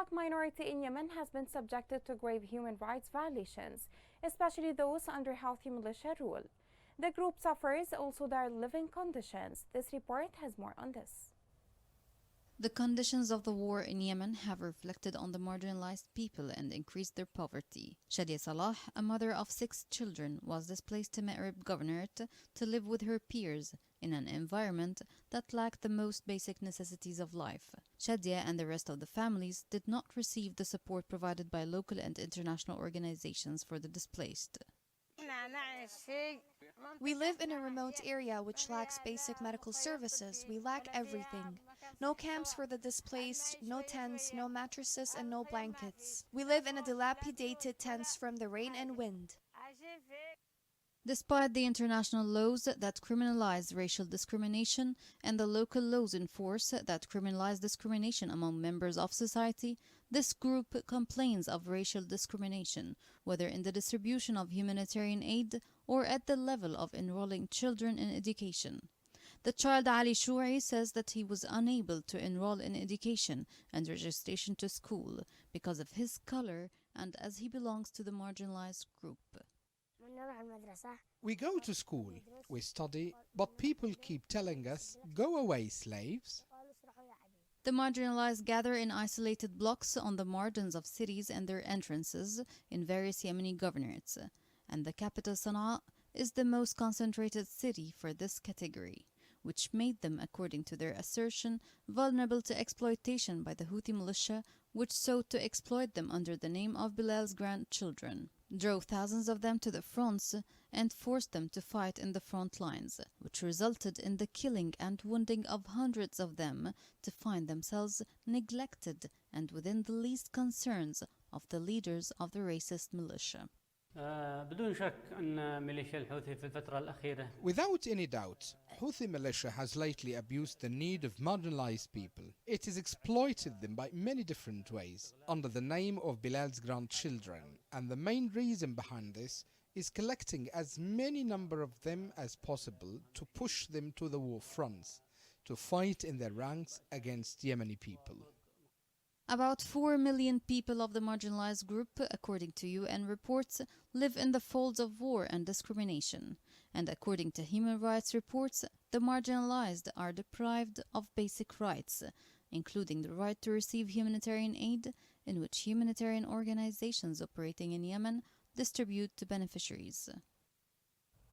Black minority in Yemen has been subjected to grave human rights violations, especially those under Houthi militia rule. The group suffers also their living conditions. This report has more on this. The conditions of the war in Yemen have reflected on the marginalized people and increased their poverty. Shadia Salah, a mother of 6 children, was displaced to Ma'rib Governorate to live with her peers in an environment that lacked the most basic necessities of life. Shadia and the rest of the families did not receive the support provided by local and international organizations for the displaced. We live in a remote area which lacks basic medical services. We lack everything. No camps for the displaced, no tents, no mattresses, and no blankets. We live in a dilapidated tents from the rain and wind. Despite the international laws that criminalize racial discrimination and the local laws in force that criminalize discrimination among members of society, this group complains of racial discrimination, whether in the distribution of humanitarian aid or at the level of enrolling children in education. The child Ali Shoui says that he was unable to enroll in education and registration to school because of his color and as he belongs to the marginalized group. We go to school, we study, but people keep telling us, "Go away, slaves." The marginalized gather in isolated blocks on the margins of cities and their entrances in various Yemeni governorates, and the capital Sana'a is the most concentrated city for this category, which made them, according to their assertion, vulnerable to exploitation by the Houthi militia, which sought to exploit them under the name of Bilal's grandchildren, drove thousands of them to the fronts and forced them to fight in the front lines, which resulted in the killing and wounding of hundreds of them to find themselves neglected and within the least concerns of the leaders of the racist militia. Without any doubt, Houthi militia has lately abused the need of marginalized people. It has exploited them by many different ways under the name of Bilal's grandchildren, and the main reason behind this is collecting as many number of them as possible to push them to the war fronts to fight in their ranks against Yemeni people. About 4 million people of the marginalized group, according to UN reports, live in the folds of war and discrimination. And according to human rights reports, the marginalized are deprived of basic rights, including the right to receive humanitarian aid, in which humanitarian organizations operating in Yemen distribute to beneficiaries.